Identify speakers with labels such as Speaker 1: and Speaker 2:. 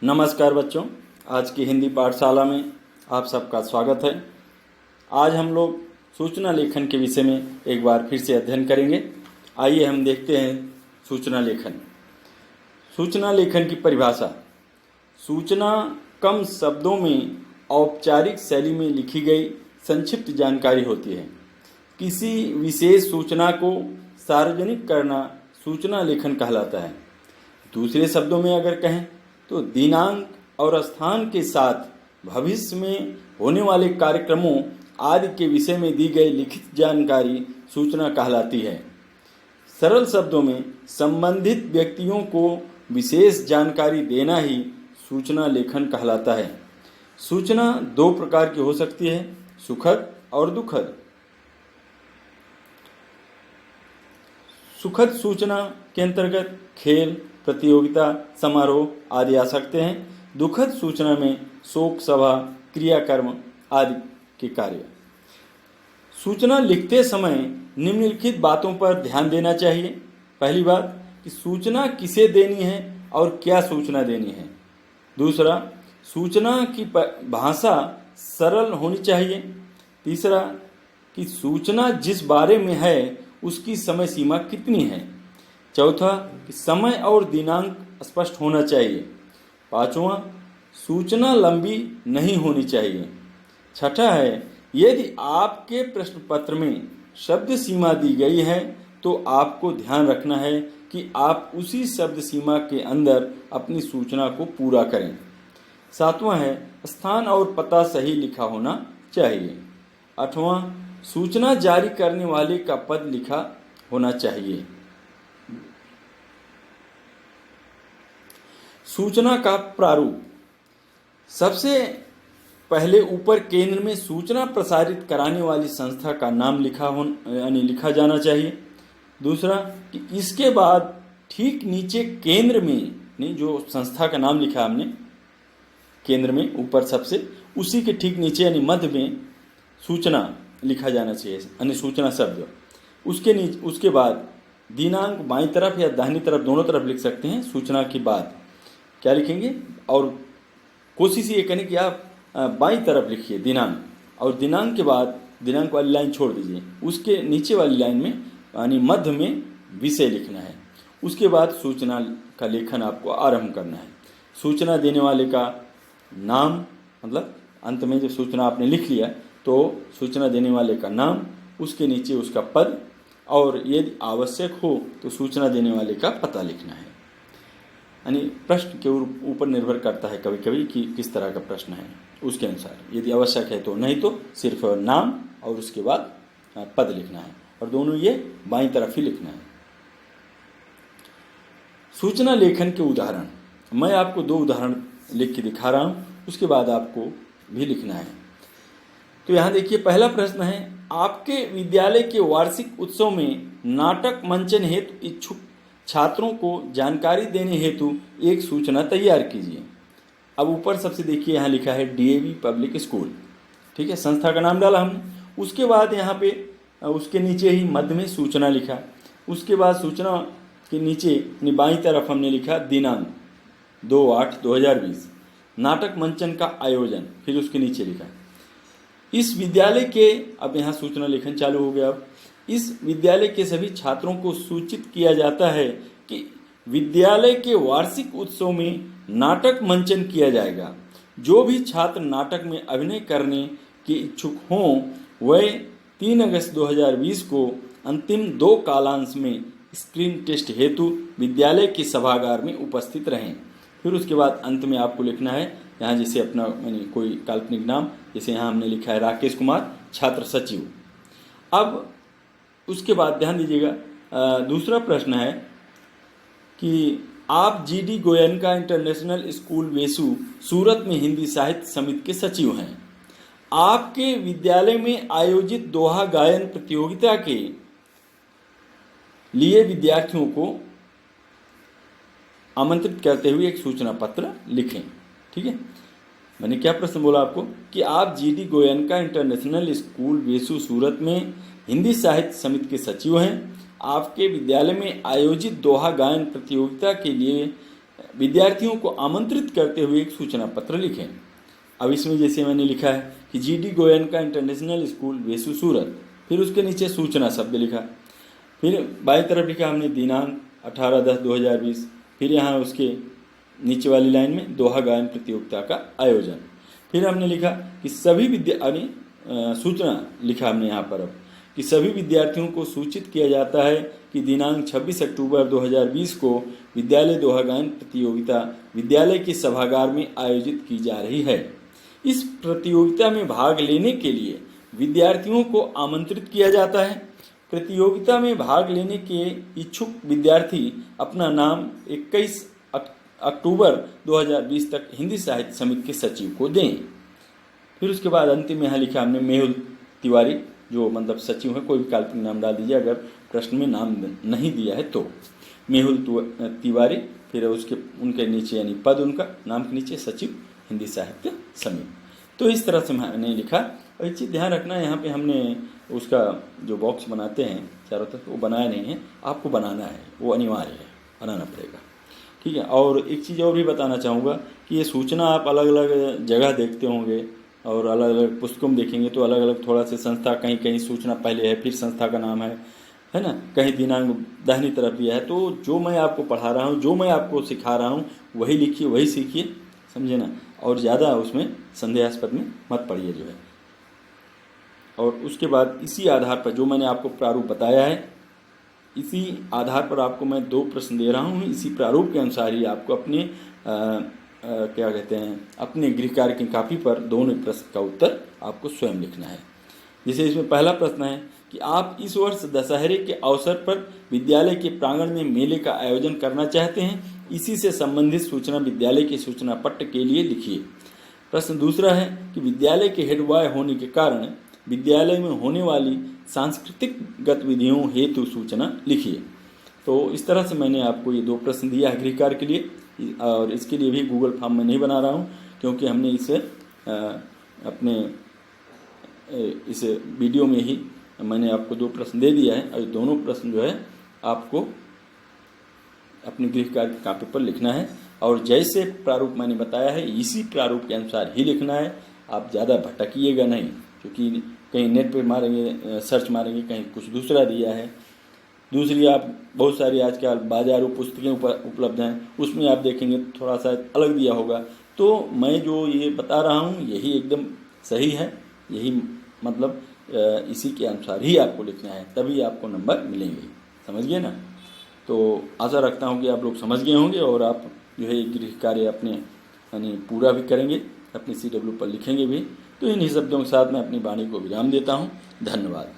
Speaker 1: नमस्कार बच्चों, आज की हिंदी पाठशाला में आप सबका स्वागत है। आज हम लोग सूचना लेखन के विषय में एक बार फिर से अध्ययन करेंगे। आइए हम देखते हैं सूचना लेखन। सूचना लेखन की परिभाषा। सूचना कम शब्दों में औपचारिक शैली में लिखी गई संक्षिप्त जानकारी होती है। किसी विशेष सूचना को सार्वजनिक करना सूचना लेखन कहलाता है। दूसरे शब्दों में अगर कहें तो दिनांक और स्थान के साथ भविष्य में होने वाले कार्यक्रमों आदि के विषय में दी गई लिखित जानकारी सूचना कहलाती है। सरल शब्दों में संबंधित व्यक्तियों को विशेष जानकारी देना ही सूचना लेखन कहलाता है। सूचना दो प्रकार की हो सकती है, सुखद और दुखद। सुखद सूचना के अंतर्गत खेल, प्रतियोगिता, समारोह आदि आ सकते हैं। दुखद सूचना में शोक सभा, क्रियाकर्म आदि के कार्य। सूचना लिखते समय निम्नलिखित बातों पर ध्यान देना चाहिए। पहली बात कि सूचना किसे देनी है और क्या सूचना देनी है। दूसरा, सूचना की भाषा सरल होनी चाहिए। तीसरा कि सूचना जिस बारे में है उसकी समय सीमा कितनी है। चौथा कि समय और दिनांक स्पष्ट होना चाहिए। पांचवा, सूचना लंबी नहीं होनी चाहिए। छठा है, यदि आपके प्रश्न पत्र में शब्द सीमा दी गई है तो आपको ध्यान रखना है कि आप उसी शब्द सीमा के अंदर अपनी सूचना को पूरा करें। सातवां है, स्थान और पता सही लिखा होना चाहिए। आठवां, सूचना जारी करने वाले का पद लिखा होना चाहिए। सूचना का प्रारूप। सबसे पहले ऊपर केंद्र में सूचना प्रसारित कराने वाली संस्था का नाम लिखा जाना चाहिए। दूसरा कि इसके बाद ठीक नीचे केंद्र में जो संस्था का नाम लिखा हमने केंद्र में ऊपर सबसे, उसी के ठीक नीचे यानी मध्य में सूचना लिखा जाना चाहिए, यानी सूचना शब्द। उसके बाद दिनांक बाईं तरफ या दाहिनी तरफ, दोनों तरफ लिख सकते हैं। सूचना के बाद क्या लिखेंगे, और कोशिश ये करें कि आप बाईं तरफ लिखिए दिनांक, और दिनांक के बाद दिनांक वाली लाइन छोड़ दीजिए। उसके नीचे वाली लाइन में यानी मध्य में विषय लिखना है। उसके बाद सूचना का लेखन आपको आरंभ करना है। सूचना देने वाले का नाम, मतलब अंत में जब सूचना आपने लिख लिया तो सूचना देने वाले का नाम, उसके नीचे उसका पद, और यदि आवश्यक हो तो सूचना देने वाले का पता लिखना है। यानी प्रश्न के ऊपर निर्भर करता है कभी कभी कि किस तरह का प्रश्न है, उसके अनुसार यदि आवश्यक है तो, नहीं तो सिर्फ नाम और उसके बाद पद लिखना है, और दोनों ये बाईं तरफ ही लिखना है। सूचना लेखन के उदाहरण, मैं आपको दो उदाहरण लिख के दिखा रहा हूँ, उसके बाद आपको भी लिखना है। तो यहाँ देखिए, पहला प्रश्न है, आपके विद्यालय के वार्षिक उत्सव में नाटक मंचन हेतु इच्छुक छात्रों को जानकारी देने हेतु एक सूचना तैयार कीजिए। अब ऊपर सबसे देखिए यहाँ लिखा है डीएवी पब्लिक स्कूल, ठीक है, संस्था का नाम डाला हमने। उसके बाद यहाँ पे उसके नीचे ही मध्य में सूचना लिखा। उसके बाद सूचना के नीचे बाईं तरफ हमने लिखा दिनांक 2/8/2020, नाटक मंचन का आयोजन, फिर उसके नीचे लिखा इस विद्यालय के, अब यहाँ सूचना लेखन चालू हो गया। अब इस विद्यालय के सभी छात्रों को सूचित किया जाता है कि विद्यालय के वार्षिक उत्सव में नाटक मंचन किया जाएगा। जो भी छात्र नाटक में अभिनय करने के इच्छुक हों वह 3 अगस्त 2020 को अंतिम 2 कालांश में स्क्रीन टेस्ट हेतु विद्यालय के सभागार में उपस्थित रहें। फिर उसके बाद अंत में आपको लिखना है यहाँ जैसे अपना यानी कोई काल्पनिक नाम, जैसे यहाँ हमने लिखा है राकेश कुमार, छात्र सचिव। अब उसके बाद ध्यान दीजिएगा, दूसरा प्रश्न है कि आप GD Goenka international school Vesu Surat में हिंदी साहित्य समिति के सचिव हैं। आपके विद्यालय में आयोजित दोहा गायन प्रतियोगिता के लिए विद्यार्थियों को आमंत्रित करते हुए एक सूचना पत्र लिखें। ठीक है, मैंने क्या प्रश्न बोला आपको कि आप GD Goenka international school Vesu Surat में हिंदी साहित्य समिति के सचिव हैं। आपके विद्यालय में आयोजित दोहा गायन प्रतियोगिता के लिए विद्यार्थियों को आमंत्रित करते हुए एक सूचना पत्र लिखें। अब इसमें जैसे मैंने लिखा है कि GD Goenka international school Vesu Surat, फिर उसके नीचे सूचना शब्द लिखा, फिर बाई तरफ लिखा हमने दिनांक 18/10/2020, फिर यहाँ उसके नीचे वाली लाइन में दोहा गायन प्रतियोगिता का आयोजन, फिर हमने लिखा कि सभी सूचना लिखा हमने यहाँ पर अब कि सभी विद्यार्थियों को सूचित किया जाता है कि दिनांक 26 अक्टूबर 2020 को विद्यालय दोहा गायन प्रतियोगिता विद्यालय के सभागार में आयोजित की जा रही है। इस प्रतियोगिता में भाग लेने के लिए विद्यार्थियों को आमंत्रित किया जाता है। प्रतियोगिता में भाग लेने के इच्छुक विद्यार्थी अपना नाम 21 अक्टूबर 2020 तक हिंदी साहित्य समिति के सचिव को दें। फिर उसके बाद अंतिम में यहाँ लिखा हमने मेहुल तिवारी, जो मतलब सचिव है, कोई भी काल्पनिक नाम डाल दीजिए अगर प्रश्न में नाम नहीं दिया है तो। मेहुल तिवारी, फिर उसके उनके नीचे यानी पद उनका नाम के नीचे सचिव हिंदी साहित्य समिति। तो इस तरह से मैंने लिखा। और एक चीज़ ध्यान रखना, यहाँ पे हमने उसका जो बॉक्स बनाते हैं चारों तरफ, वो बनाया नहीं है, आपको बनाना है, वो अनिवार्य है, बनाना पड़ेगा, ठीक है। और एक चीज़ और भी बताना चाहूँगा कि ये सूचना आप अलग अलग जगह देखते होंगे और अलग अलग पुस्तकों में देखेंगे तो अलग अलग थोड़ा से संस्था, कहीं कहीं सूचना पहले है फिर संस्था का नाम है ना, कहीं दिनांक दाहिनी तरफ दिया है। तो जो मैं आपको पढ़ा रहा हूँ, जो मैं आपको सिखा रहा हूँ, वही लिखिए, वही सीखिए, समझे ना, और ज़्यादा उसमें संदेहास्पद में मत पढ़िए जो है। और उसके बाद इसी आधार पर जो मैंने आपको प्रारूप बताया है, इसी आधार पर आपको मैं 2 प्रश्न दे रहा हूँ। इसी प्रारूप के अनुसार ही आपको अपने क्या कहते हैं, अपने गृह कार्य की कॉपी पर दोनों प्रश्न का उत्तर आपको स्वयं लिखना है। जैसे इसमें पहला प्रश्न है कि आप इस वर्ष दशहरे के अवसर पर विद्यालय के प्रांगण में मेले का आयोजन करना चाहते हैं, इसी से संबंधित सूचना विद्यालय के सूचना पट्ट के लिए लिखिए। प्रश्न दूसरा है कि विद्यालय के हेड बॉय होने के कारण विद्यालय में होने वाली सांस्कृतिक गतिविधियों हेतु सूचना लिखिए। तो इस तरह से मैंने आपको ये 2 प्रश्न दिया है गृह कार्य के लिए, और इसके लिए भी गूगल फॉर्म में नहीं बना रहा हूँ क्योंकि हमने इसे अपने इस वीडियो में ही मैंने आपको 2 प्रश्न दे दिया है, और दोनों प्रश्न जो है आपको अपने गृह कार्य की कॉपी पर लिखना है। और जैसे प्रारूप मैंने बताया है इसी प्रारूप के अनुसार ही लिखना है। आप ज़्यादा भटकिएगा नहीं, क्योंकि कहीं नेट पे मारेंगे, सर्च मारेंगे, कहीं कुछ दूसरा दिया है। दूसरी, आप बहुत सारी आजकल बाजारू पुस्तकें उपलब्ध हैं, उसमें आप देखेंगे थोड़ा सा अलग दिया होगा। तो मैं जो ये बता रहा हूँ यही एकदम सही है, यही मतलब इसी के अनुसार ही आपको लिखना है, तभी आपको नंबर मिलेंगे, समझ गए ना। तो आशा रखता हूँ कि आप लोग समझ गए होंगे और आप जो है गृह कार्य अपने यानी पूरा भी करेंगे, अपने CW पर लिखेंगे भी। तो इन्हीं शब्दों के साथ मैं अपनी वाणी को विराम देता हूँ। धन्यवाद।